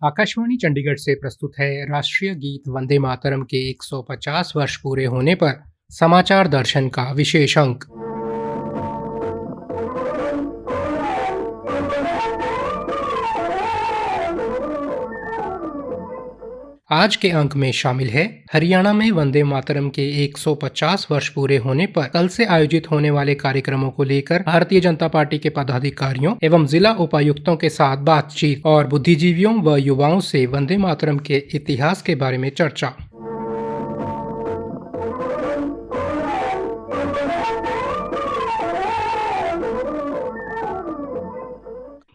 आकाशवाणी चंडीगढ़ से प्रस्तुत है राष्ट्रीय गीत वंदे मातरम के 150 वर्ष पूरे होने पर समाचार दर्शन का विशेष अंक। आज के अंक में शामिल है हरियाणा में वंदे मातरम के 150 वर्ष पूरे होने पर कल से आयोजित होने वाले कार्यक्रमों को लेकर भारतीय जनता पार्टी के पदाधिकारियों एवं जिला उपायुक्तों के साथ बातचीत और बुद्धिजीवियों व युवाओं से वंदे मातरम के इतिहास के बारे में चर्चा।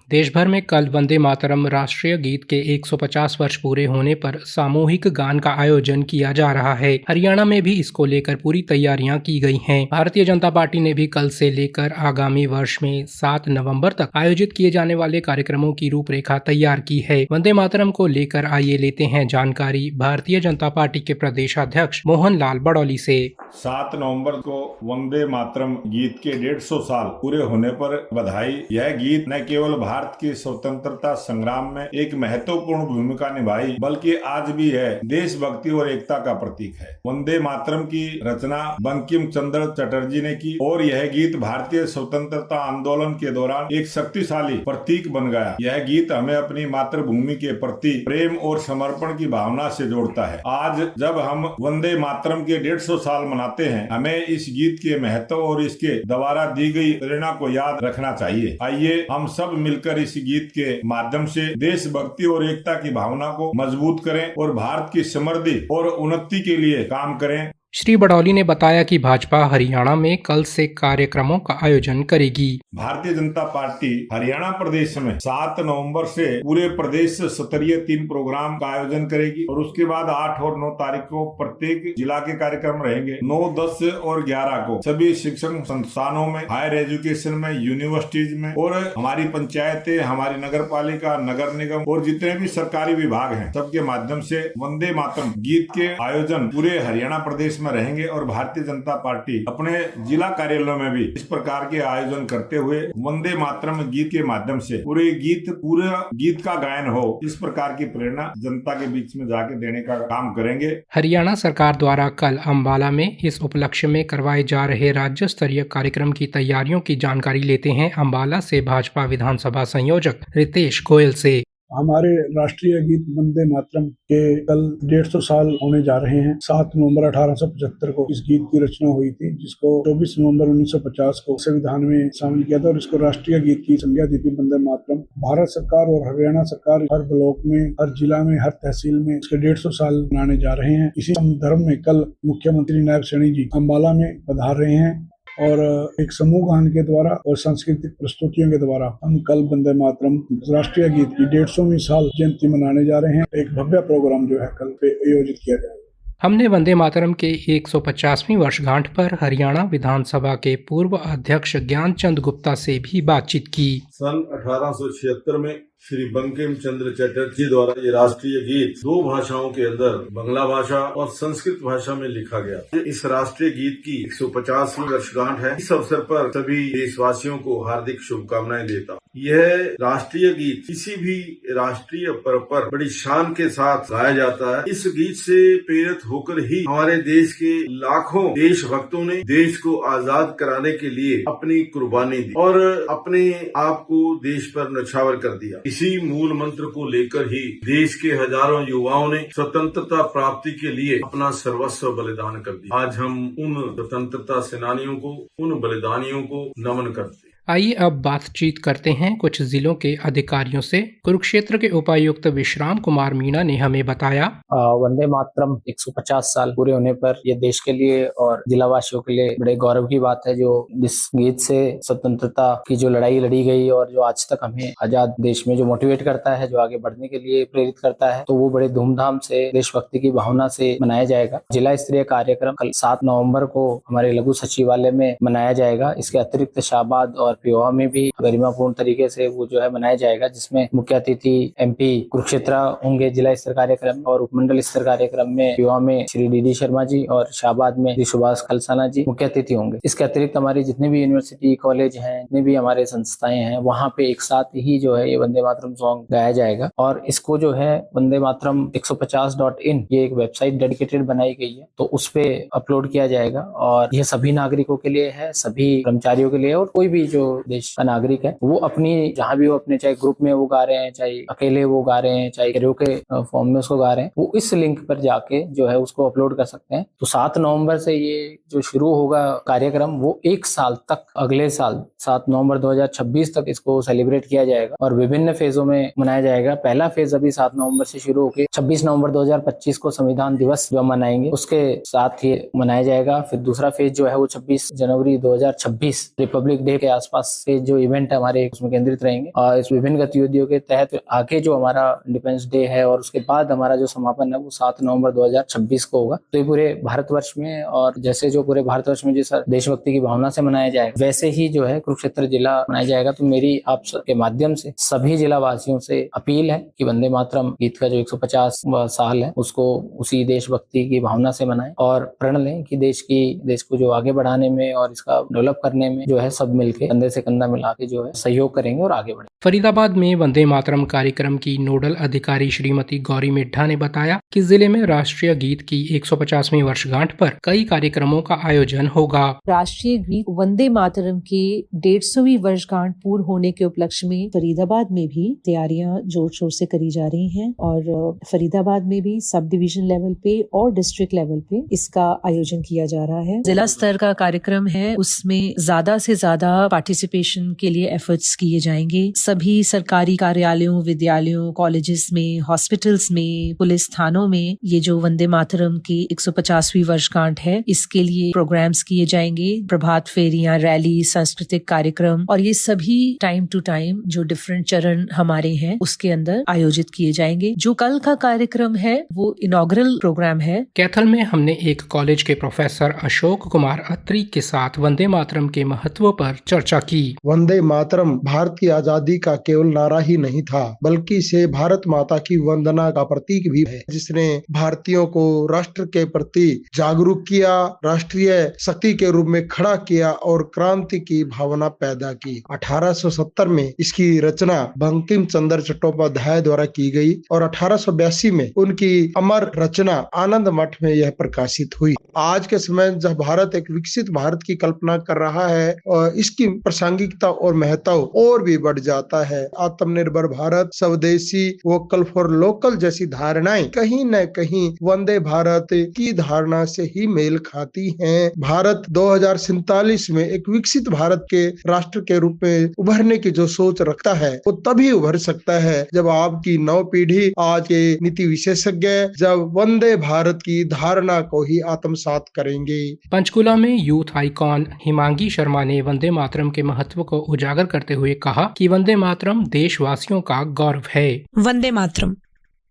देश भर में कल वंदे मातरम राष्ट्रीय गीत के 150 वर्ष पूरे होने पर सामूहिक गान का आयोजन किया जा रहा है। हरियाणा में भी इसको लेकर पूरी तैयारियां की गई हैं। भारतीय जनता पार्टी ने भी कल से लेकर आगामी वर्ष में 7 नवंबर तक आयोजित किए जाने वाले कार्यक्रमों की रूपरेखा तैयार की है। वंदे मातरम को लेकर आइए लेते हैं जानकारी भारतीय जनता पार्टी के प्रदेशाध्यक्ष मोहन लाल बड़ौली से। 7 नवंबर को वंदे मातरम गीत के 150 साल पूरे होने पर बधाई। यह गीत न केवल भारत की स्वतंत्रता संग्राम में एक महत्वपूर्ण भूमिका निभाई, बल्कि आज भी है देशभक्ति और एकता का प्रतीक है। वंदे मातरम की रचना बंकिम चंद्र चटर्जी ने की और यह गीत भारतीय स्वतंत्रता आंदोलन के दौरान एक शक्तिशाली प्रतीक बन गया। यह गीत हमें अपनी मातृभूमि के प्रति प्रेम और समर्पण की भावना से जोड़ता है। आज जब हम वंदे मातरम के 150 साल मनाते हैं, हमें इस गीत के महत्व और इसके द्वारा दी गई प्रेरणा को याद रखना चाहिए। आइए हम सब मिलकर इस गीत के माध्यम से देशभक्ति और एकता की भावना को मजबूत करें और भारत की समृद्धि और उन्नति के लिए काम करें। श्री बड़ौली ने बताया कि भाजपा हरियाणा में कल से कार्यक्रमों का आयोजन करेगी। भारतीय जनता पार्टी हरियाणा प्रदेश में 7 नवंबर से पूरे प्रदेश स्तरीय 3 प्रोग्राम का आयोजन करेगी और उसके बाद 8 और 9 तारीख को प्रत्येक जिला के कार्यक्रम रहेंगे। 9, 10 और 11 को सभी शिक्षण संस्थानों में, हायर एजुकेशन में, यूनिवर्सिटीज में और हमारी पंचायतें, हमारी नगर पालिका, नगर निगम और जितने भी सरकारी विभाग हैं, सबके माध्यम से वंदे मातरम गीत के आयोजन पूरे हरियाणा प्रदेश में रहेंगे और भारतीय जनता पार्टी अपने जिला कार्यालयों में भी इस प्रकार के आयोजन करते हुए वंदे मातरम गीत के माध्यम से पूरे गीत का गायन हो, इस प्रकार की प्रेरणा जनता के बीच में जाके देने का काम करेंगे। हरियाणा सरकार द्वारा कल अंबाला में इस उपलक्ष्य में करवाए जा रहे राज्य स्तरीय कार्यक्रम की तैयारियों की जानकारी लेते हैं अंबाला से भाजपा विधानसभा संयोजक रितेश गोयल से। हमारे राष्ट्रीय गीत वंदे मातरम के कल 150 साल होने जा रहे हैं। 7 नवंबर 1875 को इस गीत की रचना हुई थी, जिसको 24 नवंबर 1950 को संविधान में शामिल किया था और इसको राष्ट्रीय गीत की संज्ञा दी थी वंदे मातरम। भारत सरकार और हरियाणा सरकार हर ब्लॉक में, हर जिला में, हर तहसील में इसके 150 साल मनाने जा रहे हैं। इसी संदर्भ में कल मुख्यमंत्री नायब सैनी जी अंबाला में पधार रहे हैं और एक समूह गान के द्वारा और सांस्कृतिक प्रस्तुतियों के द्वारा हम कल वंदे मातरम राष्ट्रीय गीत की 150वीं साल जयंती मनाने जा रहे हैं। एक भव्य प्रोग्राम जो है कल पे आयोजित किया जाएगा। हमने वंदे मातरम के 150वीं वर्षगांठ पर हरियाणा विधानसभा के पूर्व अध्यक्ष ज्ञानचंद गुप्ता से भी बातचीत की। सन 1876 में श्री बंकिम चंद्र चटर्जी द्वारा ये राष्ट्रीय गीत 2 भाषाओं के अंदर बांग्ला भाषा और संस्कृत भाषा में लिखा गया। इस राष्ट्रीय गीत की 150वीं वर्षगांठ है। इस अवसर पर सभी देशवासियों को हार्दिक शुभकामनाएं देता हूं। यह राष्ट्रीय गीत किसी भी राष्ट्रीय पर्व पर बड़ी शान के साथ गाया जाता है। इस गीत से प्रेरित होकर ही हमारे देश के लाखों देशभक्तों ने देश को आजाद कराने के लिए अपनी कुर्बानी दी और अपने आप को देश पर न्यौछावर कर दिया। इसी मूल मंत्र को लेकर ही देश के हजारों युवाओं ने स्वतंत्रता प्राप्ति के लिए अपना सर्वस्व बलिदान कर दिया। आज हम उन स्वतंत्रता सेनानियों को, उन बलिदानियों को नमन करते हैं। आइए अब बातचीत करते हैं कुछ जिलों के अधिकारियों से। कुरुक्षेत्र के उपायुक्त विश्राम कुमार मीणा ने हमें बताया, वंदे मातरम 150 साल पूरे होने पर ये देश के लिए और जिलावासियों के लिए बड़े गौरव की बात है। जो जिस गीत से स्वतंत्रता की जो लड़ाई लड़ी गई और जो आज तक हमें आजाद देश में जो मोटिवेट करता है, जो आगे बढ़ने के लिए प्रेरित करता है, तो वो बड़े धूमधाम से देशभक्ति की भावना से मनाया जाएगा। जिला स्तरीय कार्यक्रम कल 7 नवम्बर को हमारे लघु सचिवालय में मनाया जाएगा। इसके अतिरिक्त शाहबाद और और पीओहा में भी गरिमापूर्ण तरीके से वो जो है मनाया जाएगा, जिसमें मुख्य अतिथि MP कुरुक्षेत्र होंगे जिला स्तर कार्यक्रम, और उपमंडल स्तर कार्यक्रम में पीओहा में श्री DD शर्मा जी और शाहबाद में श्री सुभाष खलसाना जी मुख्य अतिथि होंगे। इसके अतिरिक्त हमारी जितने भी यूनिवर्सिटी कॉलेज हैं, जितने भी हमारे संस्थाएं हैं, वहाँ पे एक साथ ही जो है ये वंदे मातरम सॉन्ग गाया जाएगा। और इसको जो है वंदे मातरम 150.in ये एक वेबसाइट डेडिकेटेड बनाई गई है, तो उस पे अपलोड किया जाएगा। और यह सभी नागरिकों के लिए है, सभी कर्मचारियों के लिए, और कोई भी जो देश का नागरिक है वो अपनी जहाँ भी वो अपने चाहे ग्रुप में वो गा रहे हैं, चाहे अकेले वो गा रहे हैं, चाहे कैरियोके फॉर्म में उसको गा रहे हैं, वो इस लिंक पर जाके जो है उसको अपलोड कर सकते हैं। तो 7 नवंबर से ये जो शुरू होगा कार्यक्रम, वो 1 साल तक, अगले साल 7 नवंबर 2026 तक इसको सेलिब्रेट किया जाएगा और विभिन्न फेजों में मनाया जाएगा। पहला फेज अभी 7 नवंबर से शुरू होकर 26 नवंबर 2025 को संविधान दिवस जो मनाएंगे उसके साथ ही मनाया जाएगा। फिर दूसरा फेज जो है वो 26 जनवरी 2026 रिपब्लिक डे के आसपास से जो इवेंट है हमारे उसमें केंद्रित रहेंगे। और इस विभिन्न गतिविधियों के तहत आगे जो हमारा इंडिपेंडेंस डे है और उसके बाद हमारा जो समापन है वो 7 नवंबर 2026 को होगा। तो ये पूरे भारतवर्ष में, और जैसे जो पूरे भारतवर्ष में जैसा देशभक्ति की भावना से मनाया जाएगा, वैसे ही जो है कुरुक्षेत्र जिला मनाया जाएगा। तो मेरी आप के माध्यम से सभी जिला वासियों से अपील है कि वंदे मातरम गीत का जो 150 साल है उसको उसी देशभक्ति की भावना से मनाएं और प्रण लें कि देश को जो आगे बढ़ाने में और इसका डेवलप करने में जो है सब मिलके कंधे से कंधा मिला के जो है सहयोग करेंगे और आगे बढ़ेंगे। फरीदाबाद में वंदे मातरम कार्यक्रम की नोडल अधिकारी श्रीमती गौरी मिड्ढा ने बताया कि जिले में राष्ट्रीय गीत की 150वीं वर्षगांठ पर कई कार्यक्रमों का आयोजन होगा। राष्ट्रीय गीत वंदे मातरम के 150वीं वर्षगांठ पूर्ण होने के उपलक्ष्य में फरीदाबाद में भी तैयारियां जोर शोर से करी जा रही हैं और फरीदाबाद में भी सब डिवीजन लेवल पे और डिस्ट्रिक्ट लेवल पे इसका आयोजन किया जा रहा है। जिला स्तर का कार्यक्रम है, उसमें ज्यादा से ज्यादा पार्टिसिपेशन के लिए एफर्ट्स किए जाएंगे। सभी सरकारी कार्यालयों, विद्यालयों, कॉलेजेस में, हॉस्पिटल्स में, पुलिस थानों में ये जो वंदे मातरम की 150वीं वर्षगांठ है इसके लिए प्रोग्राम्स किए जाएंगे। प्रभात फेरियां, रैली, सांस्कृतिक कार्यक्रम और ये सभी टाइम टू टाइम जो डिफरेंट चरण हमारे हैं उसके अंदर आयोजित किए जाएंगे। जो कल का कार्यक्रम है वो इनॉग्रल प्रोग्राम है। कैथल में हमने एक कॉलेज के प्रोफेसर अशोक कुमार अत्री के साथ वंदे मातरम के महत्व पर चर्चा की। वंदे मातरम भारत की आजादी का केवल नारा ही नहीं था, बल्कि इसे भारत माता की वंदना का प्रतीक भी है, जिसने भारतीयों को राष्ट्र के प्रति जागरूक किया, राष्ट्रीय शक्ति के रूप में खड़ा किया और क्रांति की भावना पैदा की। 1870 में इसकी रचना बंकिम चंद्र चट्टोपाध्याय द्वारा की गई और 1882 में उनकी अमर रचना आनंद मठ में यह प्रकाशित हुई। आज के समय जब भारत एक विकसित भारत की कल्पना कर रहा है और इसकी प्रासंगिकता और महत्व और भी बढ़ जाता है। आत्मनिर्भर भारत, स्वदेशी, वोकल फॉर लोकल जैसी धारणाएं कहीं न कहीं वंदे भारत की धारणा से ही मेल खाती हैं। भारत 2047 में एक विकसित भारत के राष्ट्र के रूप में उभरने की जो सोच रखता है वो तभी उभर सकता है जब आपकी नव पीढ़ी, आज के नीति विशेषज्ञ जब वंदे भारत की धारणा को ही आत्मसात करेंगे। पंचकुला में यूथ आइकॉन हिमांगी शर्मा ने वंदे मातरम के महत्व को उजागर करते हुए कहा कि वंदे मातरम देशवासियों का गौरव है। वंदे मातरम,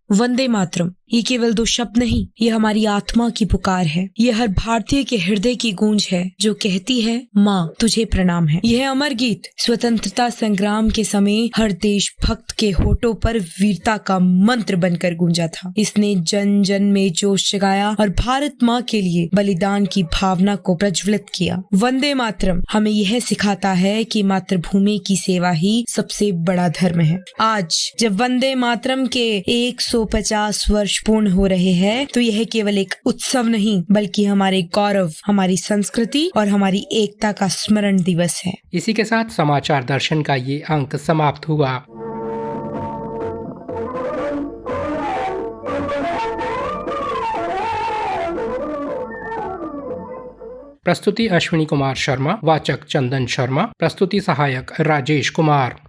वंदे मातरम ये केवल 2 शब्द नहीं, ये हमारी आत्मा की पुकार है। ये हर भारतीय के हृदय की गूंज है जो कहती है माँ तुझे प्रणाम है। यह अमर गीत स्वतंत्रता संग्राम के समय हर देशभक्त के होठों पर वीरता का मंत्र बनकर गूंजा था। इसने जन जन में जोश जगाया और भारत माँ के लिए बलिदान की भावना को प्रज्वलित किया। वंदे मातरम हमें यह सिखाता है कि मातृभूमि की सेवा ही सबसे बड़ा धर्म है। आज जब वंदे मातरम के 150 वर्ष पूर्ण हो रहे हैं तो यह केवल एक उत्सव नहीं बल्कि हमारे गौरव, हमारी संस्कृति और हमारी एकता का स्मरण दिवस है। इसी के साथ समाचार दर्शन का ये अंक समाप्त हुआ। प्रस्तुति अश्विनी कुमार शर्मा, वाचक चंदन शर्मा, प्रस्तुति सहायक राजेश कुमार।